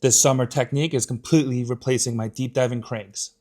This summer technique is completely replacing my deep diving cranks.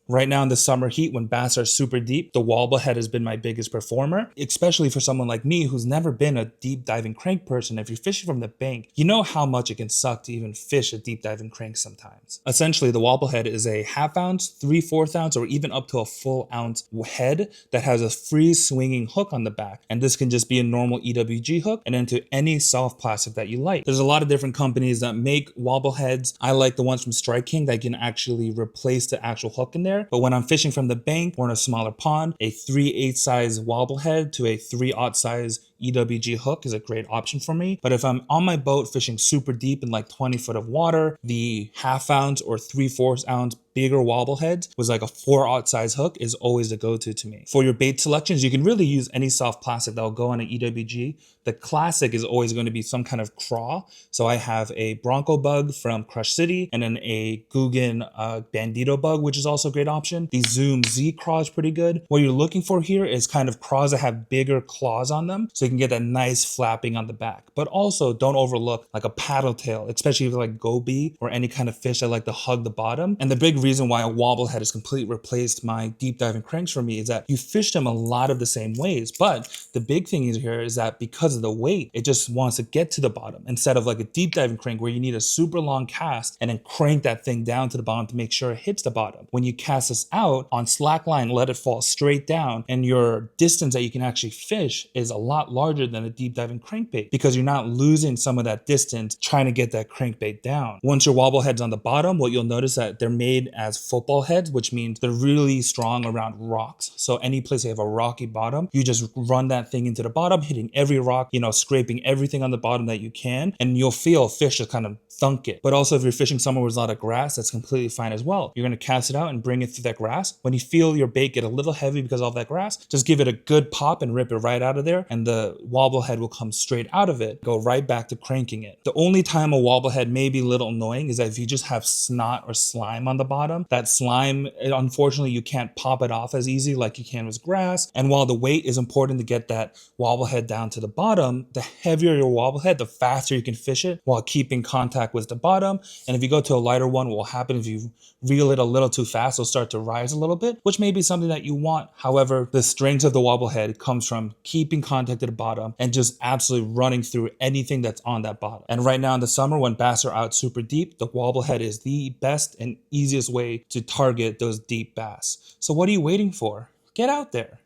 Right now in the summer heat, when bass are super deep, the wobble head has been my biggest performer, especially for someone like me who's never been a deep diving crank person. If you're fishing from the bank, you know how much it can suck to even fish a deep diving crank sometimes. Essentially, the wobble head is a ½ ounce, 3/4 ounce, or even up to a full ounce head that has a free swinging hook on the back. And this can just be a normal EWG hook and into any soft plastic that you like. There's a lot of different companies that make wobble heads. I like the ones from Strike King that can actually replace the actual hook in there. But when I'm fishing from the bank or in a smaller pond, a 3/8 size wobble head to a 3/0 size EWG hook is a great option for me. But if I'm on my boat fishing super deep in like 20 foot of water, the ½ ounce or 3/4 ounce bigger wobble heads with like a 4/0 size hook is always the go-to to me. For your bait selections, you can really use any soft plastic that will go on an EWG. The classic is always going to be some kind of craw. So I have a Bronco bug from Crush City and then a Guggen Bandito bug, which is also a great option. The Zoom Z craw is pretty good. What you're looking for here is kind of craws that have bigger claws on them, so you can get that nice flapping on the back. But also don't overlook like a paddle tail, especially if you like goby or any kind of fish that like to hug the bottom. And the big reason why a wobble head has completely replaced my deep diving cranks for me is that you fish them a lot of the same ways. But the big thing here is that because of the weight, it just wants to get to the bottom instead of like a deep diving crank where you need a super long cast and then crank that thing down to the bottom to make sure it hits the bottom. When you cast this out on slack line, let it fall straight down, and your distance that you can actually fish is a lot larger than a deep diving crankbait because you're not losing some of that distance trying to get that crankbait down. Once your wobble head's on the bottom, what you'll notice that they're made as football heads, which means they're really strong around rocks. So any place they have a rocky bottom, you just run that thing into the bottom, hitting every rock, scraping everything on the bottom that you can, and you'll feel fish just kind of thunk it. But also if you're fishing somewhere where there's a lot of grass, that's completely fine as well. You're going to cast it out and bring it through that grass. When you feel your bait get a little heavy because of all that grass, just give it a good pop and rip it right out of there, and the wobble head will come straight out of it, go right back to cranking it. The only time a wobble head may be a little annoying is that if you just have snot or slime on the bottom, that slime, unfortunately you can't pop it off as easy like you can with grass. And while the weight is important to get that wobble head down to the bottom, the heavier your wobble head, the faster you can fish it while keeping contact with the bottom. And if you go to a lighter one, what will happen if you reel it a little too fast, it'll start to rise a little bit, which may be something that you want. However, the strength of the wobble head comes from keeping contact at the bottom and just absolutely running through anything that's on that bottom. And right now in the summer when bass are out super deep, the wobble head is the best and easiest way to target those deep bass. So what are you waiting for? Get out there.